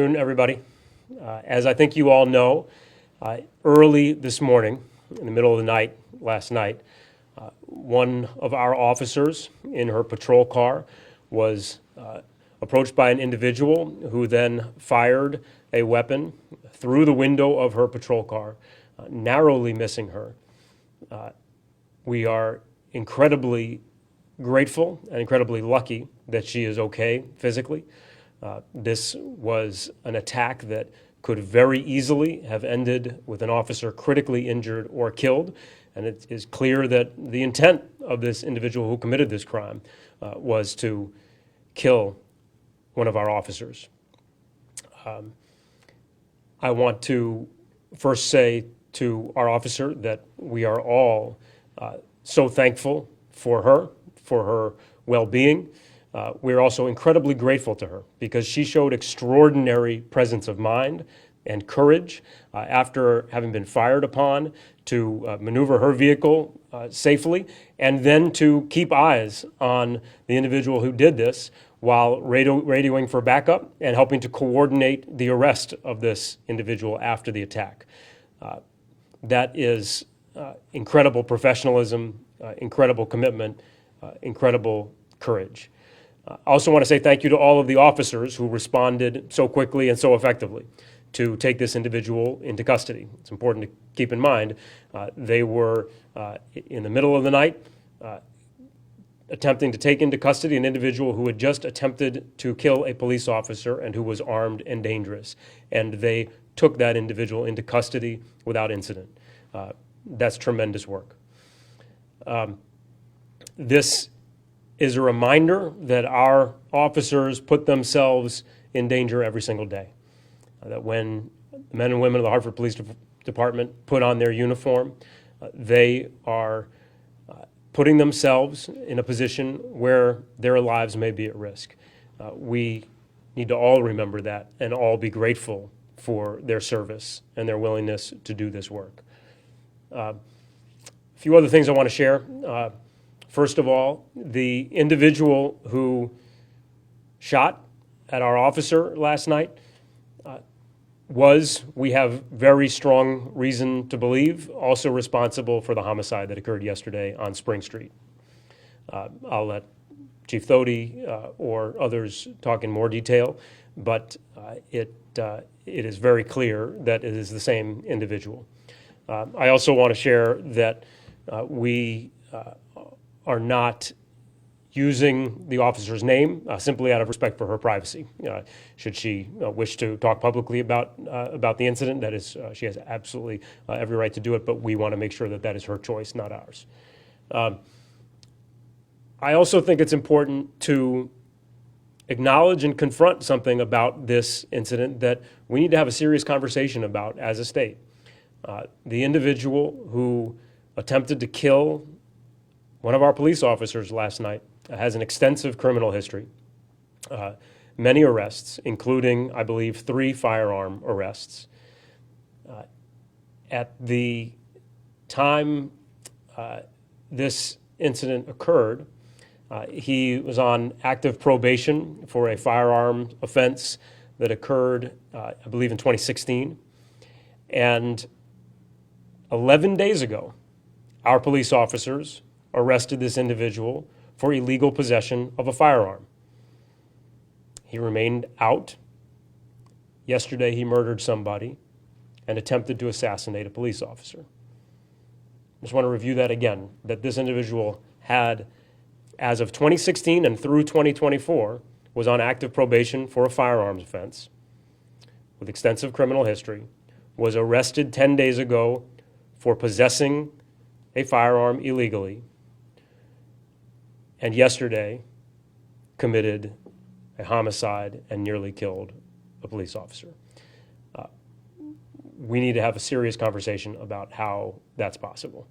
Everybody. As I think you all know, early this morning, in the middle of the night, last night, one of our officers in her patrol car was approached by an individual who then fired a weapon through the window of her patrol car, narrowly missing her. We are incredibly grateful and incredibly lucky that she is okay physically. This was an attack that could very easily have ended with an officer critically injured or killed, and it is clear that the intent of this individual who committed this crime was to kill one of our officers. I want to first say to our officer that we are all so thankful for her well-being. We're also incredibly grateful to her because she showed extraordinary presence of mind and courage after having been fired upon to maneuver her vehicle safely and then to keep eyes on the individual who did this while radioing for backup and helping to coordinate the arrest of this individual after the attack. That is incredible professionalism, incredible commitment, incredible courage. I also want to say thank you to all of the officers who responded so quickly and so effectively to take this individual into custody. It's important to keep in mind they were in the middle of the night attempting to take into custody an individual who had just attempted to kill a police officer and who was armed and dangerous. And they took that individual into custody without incident. That's tremendous work. This is a reminder that our officers put themselves in danger every single day. That when the men and women of the Hartford Police Department put on their uniform, they are putting themselves in a position where their lives may be at risk. We need to all remember that and all be grateful for their service and their willingness to do this work. A few other things I want to share. First of all, the individual who shot at our officer last night was, we have very strong reason to believe, also responsible for the homicide that occurred yesterday on Spring Street. I'll let Chief Thody or others talk in more detail, but it is very clear that it is the same individual. I also want to share that we are not using the officer's name simply out of respect for her privacy. Should she wish to talk publicly about the incident, that is, she has absolutely every right to do it, but we want to make sure that that is her choice, not ours. I also think it's important to acknowledge and confront something about this incident that we need to have a serious conversation about as a state. The individual who attempted to kill one of our police officers last night has an extensive criminal history, many arrests, including, I believe, 3 firearm arrests. At the time this incident occurred, he was on active probation for a firearm offense that occurred, I believe, in 2016. And 11 days ago, our police officers arrested this individual for illegal possession of a firearm. He remained out. Yesterday, he murdered somebody and attempted to assassinate a police officer. I just want to review that again, that this individual had, as of 2016 and through 2024, was on active probation for a firearms offense with extensive criminal history, was arrested 10 days ago for possessing a firearm illegally, and yesterday committed a homicide and nearly killed a police officer. We need to have a serious conversation about how that's possible.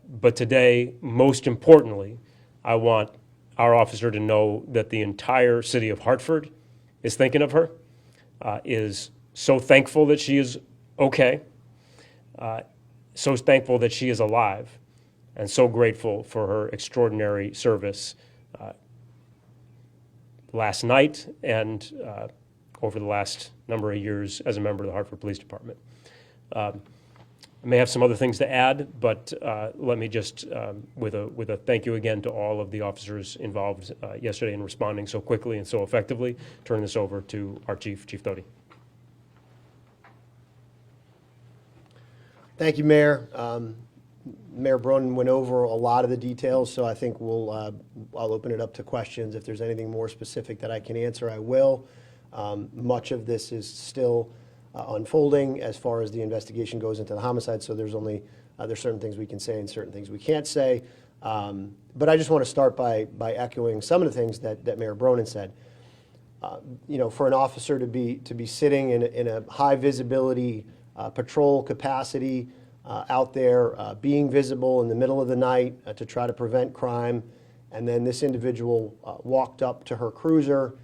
But today, most importantly, I want our officer to know that the entire city of Hartford is thinking of her, is so thankful that she is okay, so thankful that she is alive, and so grateful for her extraordinary service last night and over the last number of years as a member of the Hartford Police Department. I may have some other things to add, but let me just, with a thank you again to all of the officers involved yesterday in responding so quickly and so effectively, turn this over to our Chief Doty. Thank you, Mayor. Mayor Bronin went over a lot of the details, so I think I'll open it up to questions. If there's anything more specific that I can answer, I will. Much of this is still unfolding as far as the investigation goes into the homicide, so there's certain things we can say and certain things we can't say. But I just want to start by echoing some of the things that Mayor Bronin said. For an officer to be sitting in a high visibility patrol capacity out there, being visible in the middle of the night to try to prevent crime, and then this individual walked up to her cruiser,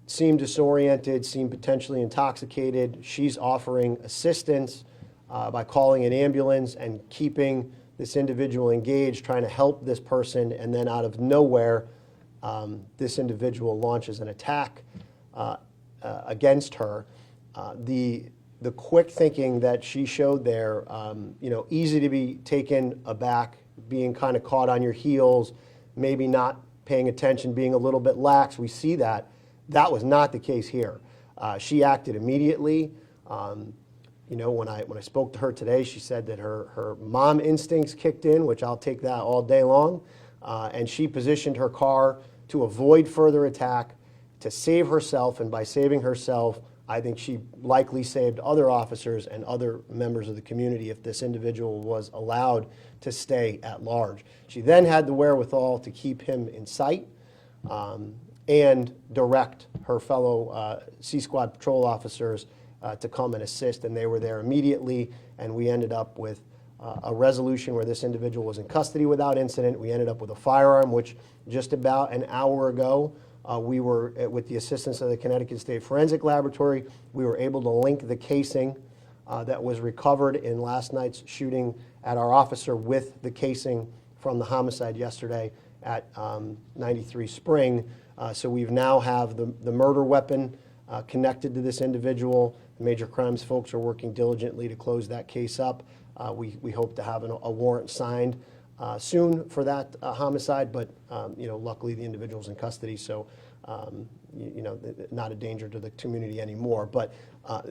seemed disoriented, seemed potentially intoxicated. She's offering assistance by calling an ambulance and keeping this individual engaged, trying to help this person, and then out of nowhere, this individual launches an attack against her. The quick thinking that she showed there, easy to be taken aback, being kind of caught on your heels, maybe not paying attention, being a little bit lax. We see that. That was not the case here. She acted immediately. When I spoke to her today, she said that her mom instincts kicked in, which I'll take that all day long, and she positioned her car to avoid further attack, to save herself, and by saving herself, I think she likely saved other officers and other members of the community if this individual was allowed to stay at large. She then had the wherewithal to keep him in sight and direct her fellow C-Squad patrol officers to come and assist, and they were there immediately, and we ended up with a resolution where this individual was in custody without incident. We ended up with a firearm, which just about an hour ago, we were, with the assistance of the Connecticut State Forensic Laboratory, we were able to link the casing that was recovered in last night's shooting at our officer with the casing from the homicide yesterday at 93 Spring. So we now have the murder weapon connected to this individual. The major crimes folks are working diligently to close that case up. We hope to have a warrant signed soon for that homicide, but luckily the individual's in custody, so not a danger to the community anymore. But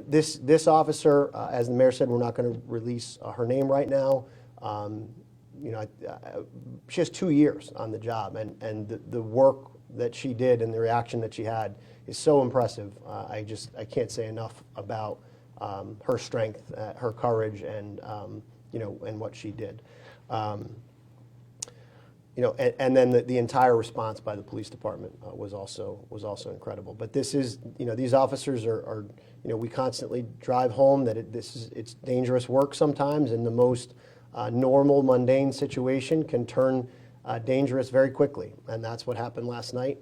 this officer, as the mayor said, we're not going to release her name right now. She has 2 years on the job, and the work that she did and the reaction that she had is so impressive. I can't say enough about her strength, her courage, and what she did. And then the entire response by the police department was also incredible. But this is, these officers are we constantly drive home that it's dangerous work sometimes, and the most normal, mundane situation can turn dangerous very quickly, and that's what happened last night.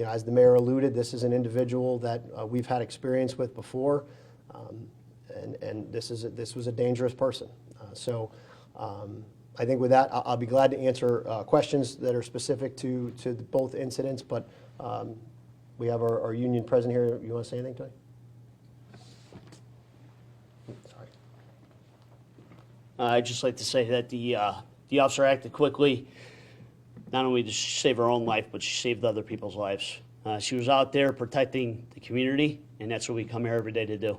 As the mayor alluded, this is an individual that we've had experience with before, and this was a dangerous person. I think with that, I'll be glad to answer questions that are specific to both incidents, but we have our union president here. You want to say anything, Tony? Sorry. I'd just like to say that the officer acted quickly, not only to save her own life, but she saved other people's lives. She was out there protecting the community, and that's what we come here every day to do.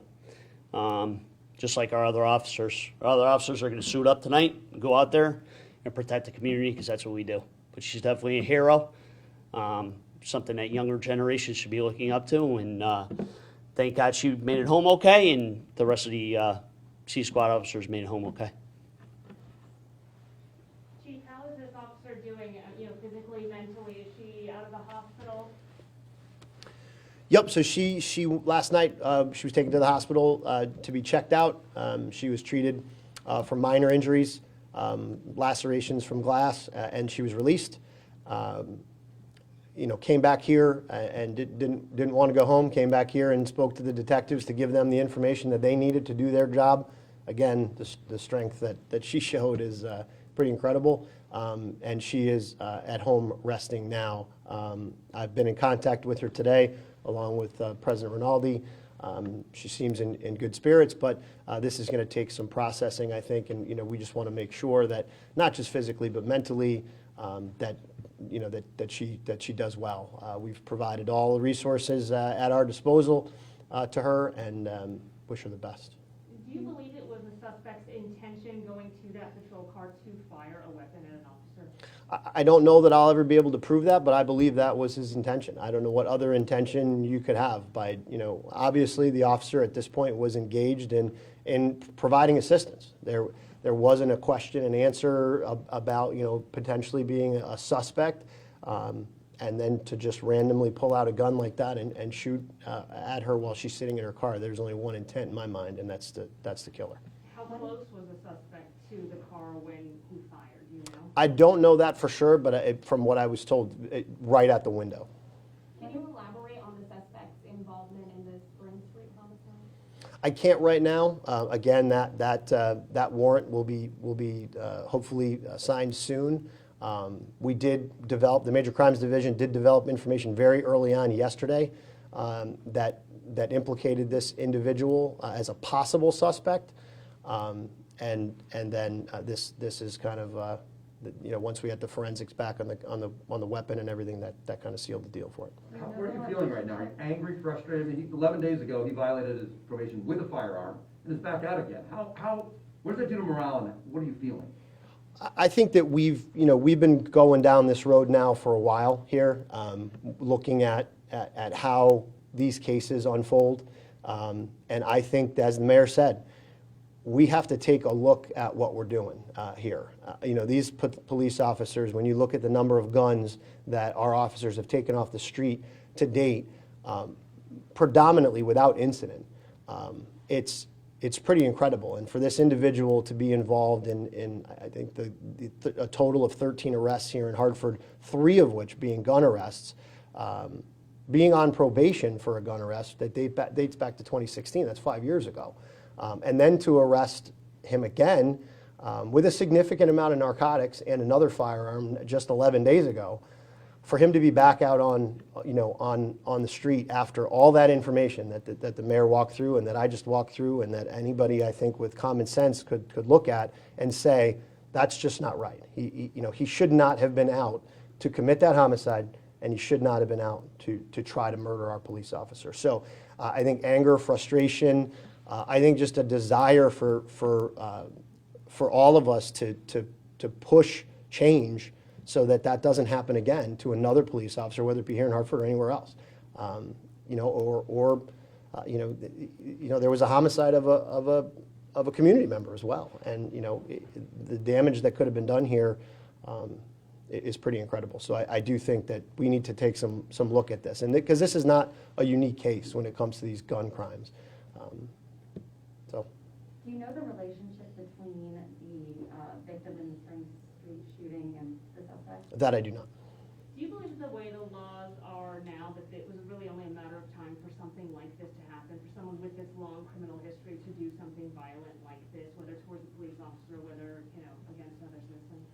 Just like our other officers. Our other officers are going to suit up tonight and go out there and protect the community, because that's what we do. But she's definitely a hero, something that younger generations should be looking up to, and thank God she made it home okay, and the rest of the C-Squad officers made it home okay. Chief, how is this officer doing, physically, mentally? Is she out of the hospital? Yep, so she last night, she was taken to the hospital to be checked out. She was treated for minor injuries, lacerations from glass, and she was released. Came back here and didn't want to go home, came back here and spoke to the detectives to give them the information that they needed to do their job. Again, the strength that she showed is pretty incredible, and she is at home resting now. I've been in contact with her today. along with President Rinaldi. She seems in good spirits, but this is going to take some processing, I think, and we just want to make sure that not just physically but mentally that she does well. We've provided all the resources at our disposal to her, and wish her the best. Do you believe it was the suspect's intention going to that patrol car to fire a weapon at an officer? I don't know that I'll ever be able to prove that, but I believe that was his intention. I don't know what other intention you could have by, obviously the officer at this point was engaged in providing assistance. There wasn't a question and answer about, potentially being a suspect. And then to just randomly pull out a gun like that and shoot at her while she's sitting in her car, there's only one intent in my mind, and that's to kill her. How close was the suspect to the car when he fired, do you know? I don't know that for sure, but from what I was told, right at the window. Can you elaborate on the suspect's involvement in the Spring Street homicide? I can't right now. Again, that warrant will be hopefully signed soon. We did develop, the Major Crimes Division did develop information very early on yesterday that implicated this individual as a possible suspect. And then this is kind of, once we had the forensics back on the weapon and everything, that kind of sealed the deal for it. What are you feeling right now? Are you angry, frustrated? I mean, 11 days ago, he violated his probation with a firearm and is back out again. What does that do to morale, and what are you feeling? I think that we've been going down this road now for a while here, looking at how these cases unfold. And I think, as the mayor said, we have to take a look at what we're doing here. These police officers, when you look at the number of guns that our officers have taken off the street to date, predominantly without incident, it's pretty incredible. And for this individual to be involved in I think a total of 13 arrests here in Hartford, 3 of which being gun arrests, being on probation for a gun arrest that dates back to 2016, that's 5 years ago. And then to arrest him again with a significant amount of narcotics and another firearm just 11 days ago, for him to be back out on the street after all that information that the mayor walked through and that I just walked through, and that anybody, I think, with common sense could look at and say, that's just not right. He should not have been out to commit that homicide, and he should not have been out to try to murder our police officer. So I think anger, frustration, I think just a desire for all of us to push change so that doesn't happen again to another police officer, whether it be here in Hartford or anywhere else. There was a homicide of a community member as well, and the damage that could have been done here is pretty incredible. So I do think that we need to take some look at this, and because this is not a unique case when it comes to these gun crimes. Do you know the relationship between the victim in the Spring Street shooting and the suspect? That I do not. Do you believe that the way the laws are now, that it was really only a matter of time for something like this to happen, for someone with this long criminal history to do something violent like this, whether towards a police officer, whether against another citizen?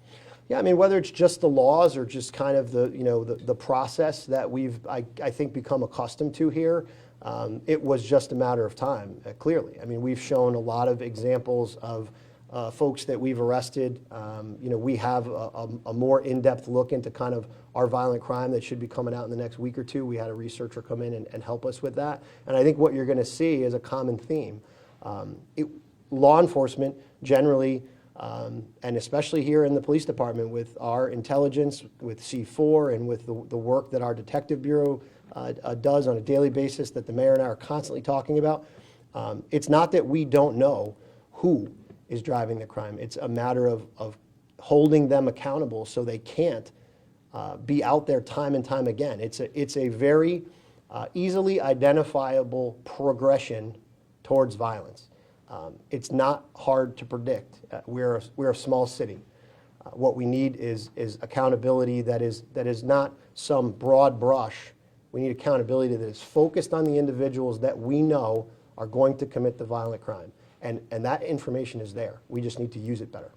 Yeah, I mean, whether it's just the laws or just kind of the process that I think become accustomed to here, it was just a matter of time, clearly. I mean, we've shown a lot of examples of folks that we've arrested. We have a more in-depth look into kind of our violent crime that should be coming out in the next week or two. We had a researcher come in and help us with that. And I think what you're going to see is a common theme. Law enforcement generally, and especially here in the police department with our intelligence, with C4, and with the work that our detective bureau does on a daily basis that the mayor and I are constantly talking about, it's not that we don't know who is driving the crime. It's a matter of holding them accountable so they can't be out there time and time again. It's a very easily identifiable progression towards violence. It's not hard to predict. We're a small city. What we need is accountability that is not some broad brush. We need accountability that is focused on the individuals that we know are going to commit the violent crime. And that information is there. We just need to use it better.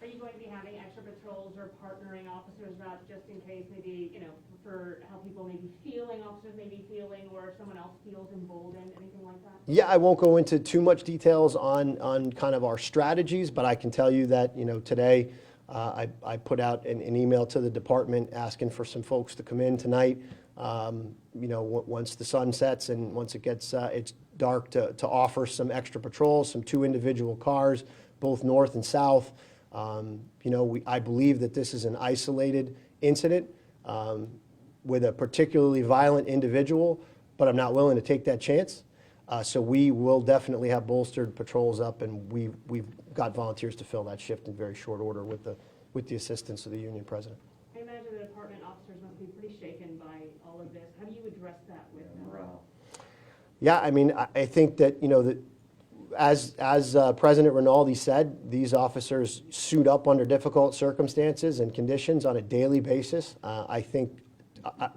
Are you going to be having extra patrols or partnering officers out just in case, maybe, for how people may be feeling, officers may be feeling, or someone else feels emboldened, anything like that? Yeah, I won't go into too much details on kind of our strategies, but I can tell you that, today, I put out an email to the department asking for some folks to come in tonight, once the sun sets and once it gets, it's dark, to offer some extra patrols, some 2 individual cars, both north and south. I believe that this is an isolated incident with a particularly violent individual, but I'm not willing to take that chance. So we will definitely have bolstered patrols up, and we've got volunteers to fill that shift in very short order with the assistance of the union president. I imagine the department officers must be pretty shaken by all of this. How do you address that with them? Morale. Yeah, I mean, I think that, as President Rinaldi said, these officers suit up under difficult circumstances and conditions on a daily basis. I think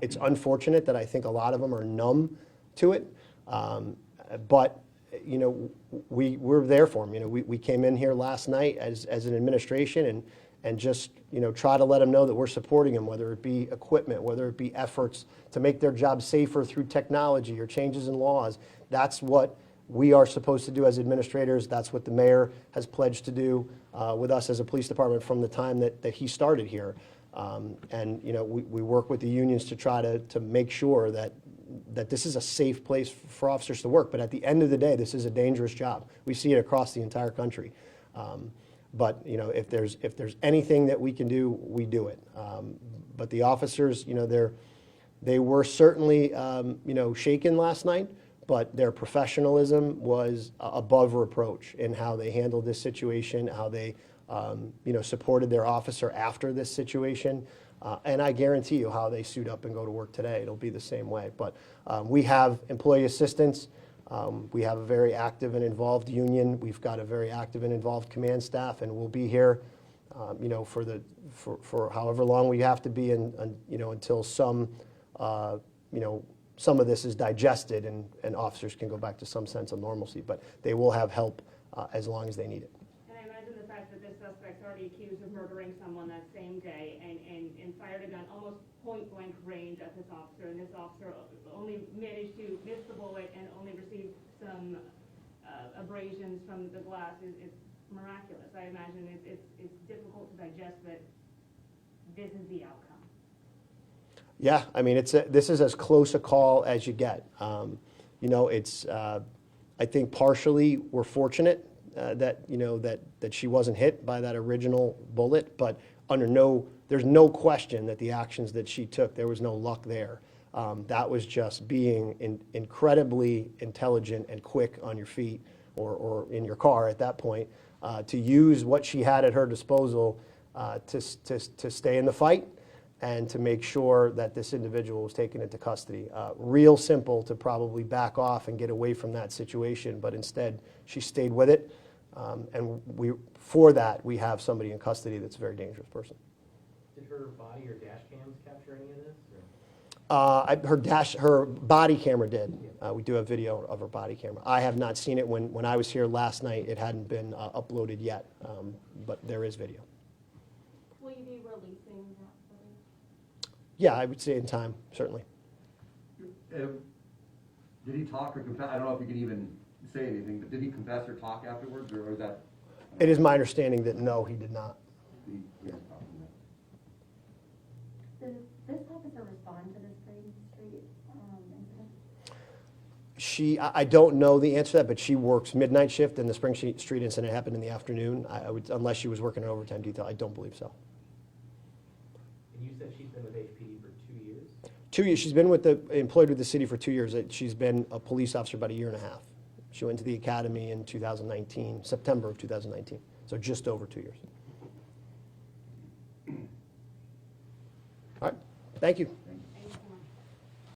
it's unfortunate that I think a lot of them are numb to it. But, we're there for them. We came in here last night as an administration and just, try to let them know that we're supporting them, whether it be equipment, whether it be efforts to make their jobs safer through technology or changes in laws. That's what we are supposed to do as administrators. That's what the mayor has pledged to do with us as a police department from the time that he started here. And, we work with the unions to try to make sure that this is a safe place for officers to work. But at the end of the day, this is a dangerous job. We see it across the entire country. But, if there's anything that we can do, we do it. But the officers, they were certainly, shaken last night, but their professionalism was above reproach in how they handled this situation, how they, supported their officer after this situation. And I guarantee you how they suit up and go to work today. It'll be the same way. But we have employee assistance. We have a very active and involved union. We've got a very active and involved command staff, and we'll be here, for however long we have to be, until some of this is digested and officers can go back to some sense of normalcy. But they will have help as long as they need it. And I imagine the fact that this suspect's already accused of murdering someone that same day and fired a gun almost point-blank range at this officer, and this officer only managed to miss the bullet and only received some abrasions from the glass is miraculous. I imagine it's difficult to digest that this is the outcome. Yeah, I mean, this is as close a call as you get. I think partially we're fortunate that she wasn't hit by that original bullet, but there's no question that the actions that she took, there was no luck there. That was just being incredibly intelligent and quick on your feet or in your car at that point to use what she had at her disposal to stay in the fight and to make sure that this individual was taken into custody. Real simple to probably back off and get away from that situation, but instead she stayed with it. And for that, we have somebody in custody that's a very dangerous person. Did her body or dash cams capture any of this? Her body camera did. We do have video of her body camera. I have not seen it. When I was here last night, it hadn't been uploaded yet, but there is video. Will you be releasing that footage? Yeah, I would say in time, certainly. Did he talk or confess? I don't know if you can even say anything, but did he confess or talk afterwards, or was that? It is my understanding that no, he did not. He hasn't talked to them. Did this officer respond to this Green Street incident? I don't know the answer to that, but she works midnight shift, and the Spring Street incident happened in the afternoon. I would, unless she was working an overtime detail, I don't believe so. And you said she's been with HPD for 2 years? 2 years. She's been employed with the city for 2 years. She's been a police officer about a year and a half. She went to the academy in 2019, September of 2019, so just over 2 years. All right, thank you.